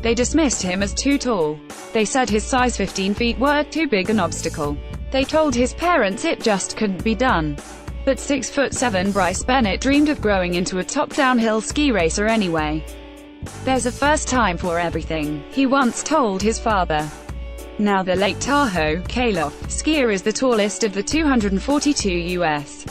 They dismissed him as too tall. They said his size 15 feet were too big an obstacle. They told his parents it just couldn't be done. But 6'7" Bryce Bennett dreamed of growing into a top downhill ski racer anyway. "There's a first time for everything," he once told his father. Now the Lake Tahoe, Kalof, skier is the tallest of the 242 U.S.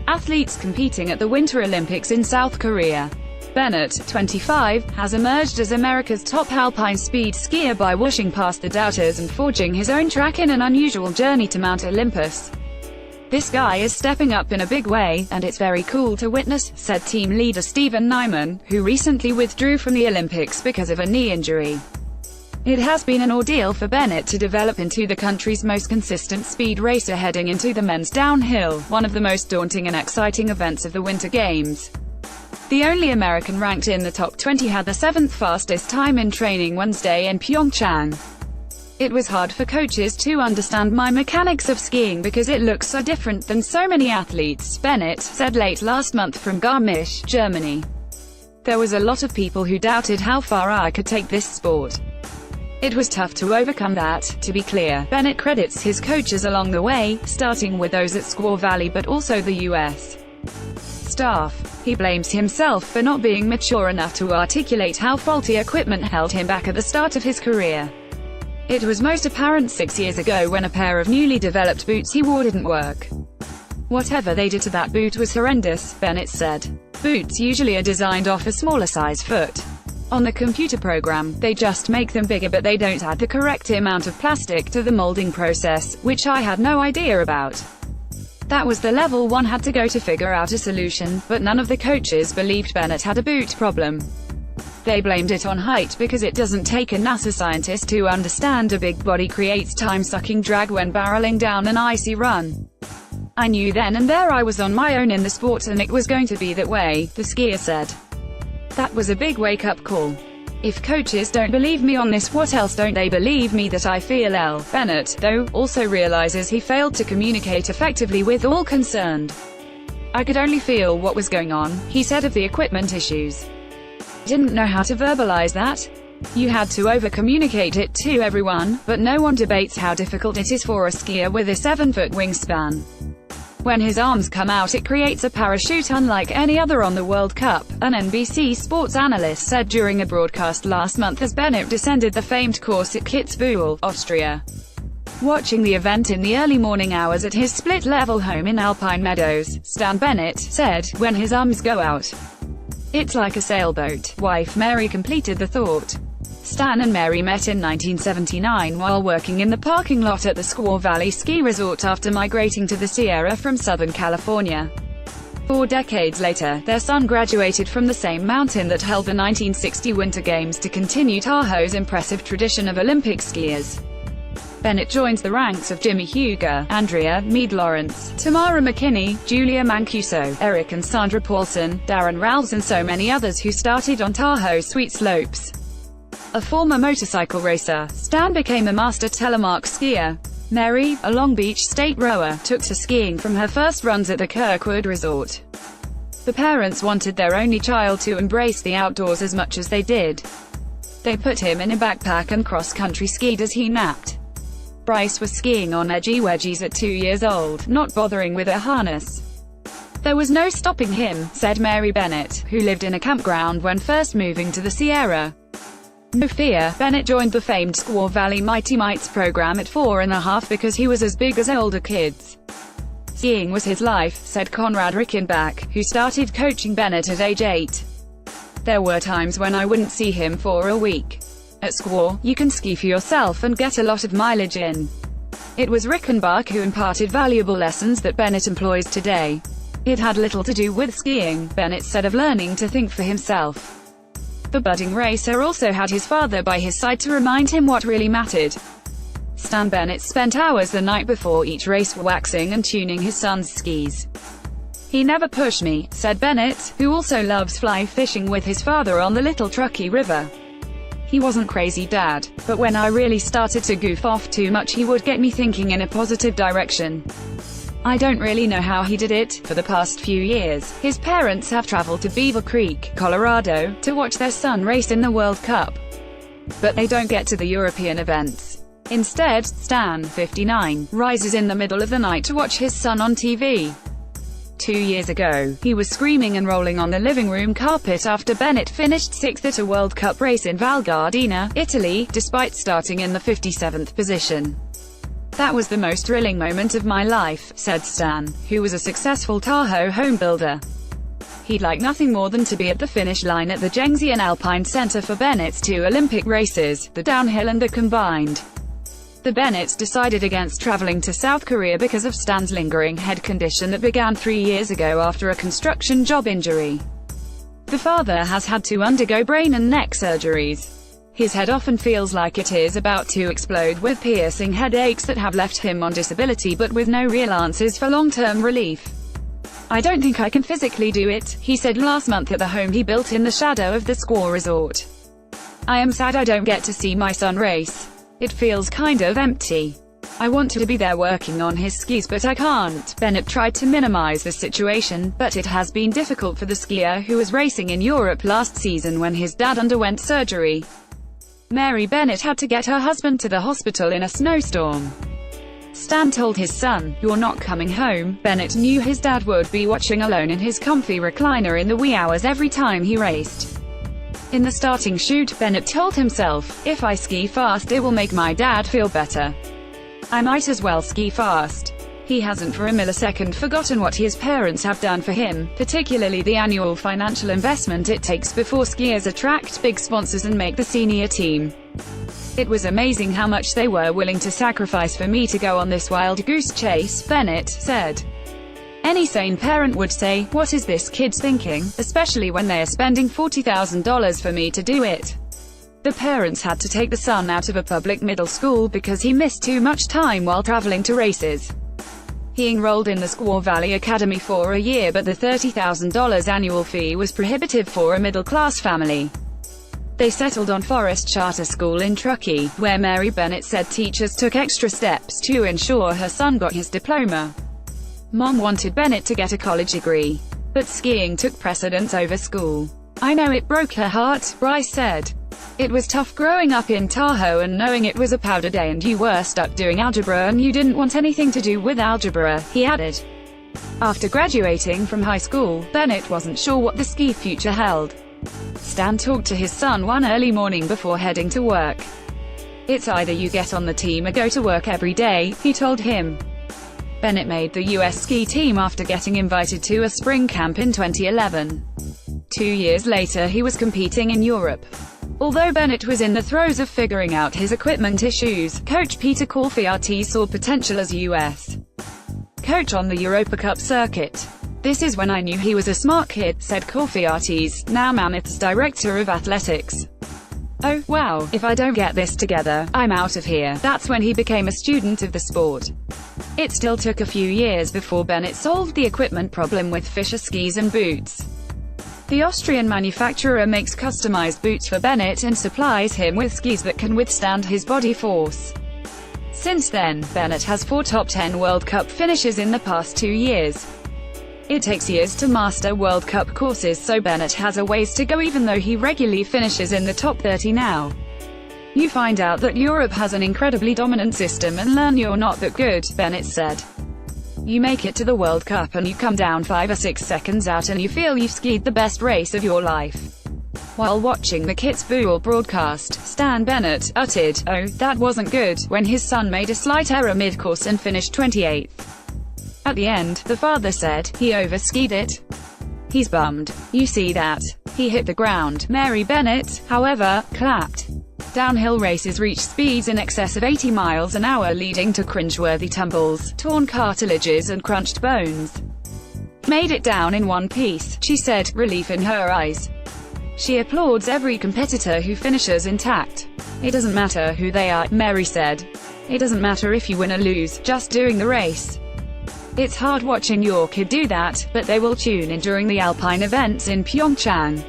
athletes competing at the Winter Olympics in South Korea. Bennett, 25, has emerged as America's top alpine speed skier by whooshing past the doubters and forging his own track in an unusual journey to Mount Olympus. "This guy is stepping up in a big way, and it's very cool to witness," said team leader Steven Nyman, who recently withdrew from the Olympics because of a knee injury. It has been an ordeal for Bennett to develop into the country's most consistent speed racer heading into the men's downhill, one of the most daunting and exciting events of the Winter Games. The only American ranked in the top 20 had the 7th fastest time in training Wednesday in Pyeongchang. "It was hard for coaches to understand my mechanics of skiing because it looks so different than so many athletes," Bennett said late last month from Garmisch, Germany. "There was a lot of people who doubted how far I could take this sport. It was tough to overcome that." To be clear, Bennett credits his coaches along the way, starting with those at Squaw Valley but also the U.S. staff. He blames himself for not being mature enough to articulate how faulty equipment held him back at the start of his career. "It was most apparent 6 years ago when a pair of newly developed boots he wore didn't work. Whatever they did to that boot was horrendous," Bennett said. Boots usually are designed off a smaller size foot. On the computer program, they just make them bigger but they don't add the correct amount of plastic to the molding process, which I had no idea about. That was the level one had to go to figure out a solution, but none of the coaches believed Bennett had a boot problem. They blamed it on height because it doesn't take a NASA scientist to understand a big body creates time-sucking drag when barreling down an icy run. "I knew then and there I was on my own in the sport and it was going to be that way," the skier said. "That was a big wake-up call. If coaches don't believe me on this, what else don't they believe me that I feel?" Bennett, though, also realizes he failed to communicate effectively with all concerned. "I could only feel what was going on," he said of the equipment issues. "Didn't know how to verbalize that. You had to over-communicate it to everyone, but no one debates how difficult it is for a skier with a 7-foot wingspan. When his arms come out it creates a parachute unlike any other on the World Cup," an NBC Sports analyst said during a broadcast last month as Bennett descended the famed course at Kitzbühel, Austria. Watching the event in the early morning hours at his split-level home in Alpine Meadows, Stan Bennett said, "When his arms go out, it's like a sailboat." Wife Mary completed the thought. Stan and Mary met in 1979 while working in the parking lot at the Squaw Valley Ski Resort after migrating to the Sierra from Southern California. 4 decades later, their son graduated from the same mountain that held the 1960 Winter Games to continue Tahoe's impressive tradition of Olympic skiers. Bennett joins the ranks of Jimmy Huger, Andrea Meade Lawrence, Tamara McKinney, Julia Mancuso, Eric and Sandra Paulson, Darren Ralphs and so many others who started on Tahoe's sweet slopes. A former motorcycle racer, Stan became a master telemark skier. Mary, a Long Beach state rower, took to skiing from her first runs at the Kirkwood Resort. The parents wanted their only child to embrace the outdoors as much as they did. They put him in a backpack and cross-country skied as he napped. Bryce was skiing on edgy wedgies at 2 years old, not bothering with a harness. "There was no stopping him," said Mary Bennett, who lived in a campground when first moving to the Sierra. No fear, Bennett joined the famed Squaw Valley Mighty Mites program at 4.5 because he was as big as older kids. "Skiing was his life," said Conrad Rickenbach, who started coaching Bennett at age 8. "There were times when I wouldn't see him for a week. At Squaw, you can ski for yourself and get a lot of mileage in." It was Rickenbach who imparted valuable lessons that Bennett employs today. "It had little to do with skiing," Bennett said of learning to think for himself. The budding racer also had his father by his side to remind him what really mattered. Stan Bennett spent hours the night before each race waxing and tuning his son's skis. "He never pushed me," said Bennett, who also loves fly fishing with his father on the Little Truckee River. "He wasn't crazy dad, but when I really started to goof off too much he would get me thinking in a positive direction. I don't really know how he did it. For the past few years, his parents have traveled to Beaver Creek, Colorado, to watch their son race in the World Cup. But they don't get to the European events. Instead, Stan, 59, rises in the middle of the night to watch his son on TV. 2 years ago, he was screaming and rolling on the living room carpet after Bennett finished 6th at a World Cup race in Val Gardena, Italy, despite starting in the 57th position. "That was the most thrilling moment of my life," said Stan, who was a successful Tahoe home builder. He'd like nothing more than to be at the finish line at the Zhengzhou Alpine Center for Bennett's 2 Olympic races, the downhill and the combined. The Bennetts decided against traveling to South Korea because of Stan's lingering head condition that began 3 years ago after a construction job injury. The father has had to undergo brain and neck surgeries. His head often feels like it is about to explode, with piercing headaches that have left him on disability but with no real answers for long-term relief. "I don't think I can physically do it," he said last month at the home he built in the shadow of the ski resort. "I am sad I don't get to see my son race. It feels kind of empty. I want to be there working on his skis but I can't." Bennett tried to minimize the situation, but it has been difficult for the skier who was racing in Europe last season when his dad underwent surgery. Mary Bennett had to get her husband to the hospital in a snowstorm. Stan told his son, "You're not coming home." Bennett knew his dad would be watching alone in his comfy recliner in the wee hours every time he raced. In the starting chute, Bennett told himself, "If I ski fast it will make my dad feel better. I might as well ski fast." He hasn't for a millisecond forgotten what his parents have done for him, particularly the annual financial investment it takes before skiers attract big sponsors and make the senior team. "It was amazing how much they were willing to sacrifice for me to go on this wild goose chase," Bennett said. "Any sane parent would say, what is this kid thinking, especially when they are spending $40,000 for me to do it." The parents had to take the son out of a public middle school because he missed too much time while traveling to races. He enrolled in the Squaw Valley Academy for a year, but the $30,000 annual fee was prohibitive for a middle-class family. They settled on Forest Charter School in Truckee, where Mary Bennett said teachers took extra steps to ensure her son got his diploma. Mom wanted Bennett to get a college degree, but skiing took precedence over school. "I know it broke her heart," Bryce said. "It was tough growing up in Tahoe and knowing it was a powder day and you were stuck doing algebra and you didn't want anything to do with algebra," he added. After graduating from high school, Bennett wasn't sure what the ski future held. Stan talked to his son one early morning before heading to work. "It's either you get on the team or go to work every day," he told him. Bennett made the U.S. ski team after getting invited to a spring camp in 2011. 2 years later he was competing in Europe. Although Bennett was in the throes of figuring out his equipment issues, coach Peter Corfiati saw potential as U.S. coach on the Europa Cup circuit. "This is when I knew he was a smart kid," said Corfiatis, now Mammoth's director of athletics. "Oh, wow, if I don't get this together, I'm out of here." That's when he became a student of the sport. It still took a few years before Bennett solved the equipment problem with Fischer skis and boots. The Austrian manufacturer makes customized boots for Bennett and supplies him with skis that can withstand his body force. Since then, Bennett has 4 top 10 World Cup finishes in the past 2 years. It takes years to master World Cup courses, so Bennett has a ways to go even though he regularly finishes in the top 30 now. "You find out that Europe has an incredibly dominant system and learn you're not that good," Bennett said. "You make it to the World Cup and you come down 5 or 6 seconds out and you feel you've skied the best race of your life." While watching the Kitzbühel broadcast, Stan Bennett uttered, "Oh, that wasn't good," when his son made a slight error mid-course and finished 28th. At the end, the father said, "He overskied it. He's bummed. You see that? He hit the ground." Mary Bennett, however, clapped. Downhill races reach speeds in excess of 80 miles an hour, leading to cringeworthy tumbles, torn cartilages and crunched bones. "Made it down in one piece," she said, relief in her eyes. She applauds every competitor who finishes intact. "It doesn't matter who they are," Mary said. "It doesn't matter if you win or lose, just doing the race." It's hard watching your kid do that, but they will tune in during the Alpine events in Pyeongchang.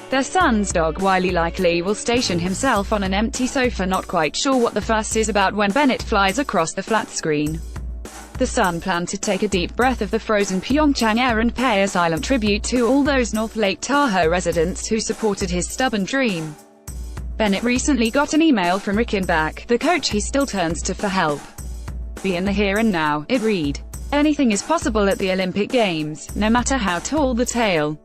Their son's dog Wiley likely will station himself on an empty sofa, not quite sure what the fuss is about when Bennett flies across the flat screen. The son planned to take a deep breath of the frozen Pyeongchang air and pay a silent tribute to all those North Lake Tahoe residents who supported his stubborn dream. Bennett recently got an email from Rickenbach, the coach he still turns to for help. Be in the here and now, it read. Anything is possible at the Olympic Games, no matter how tall the tale.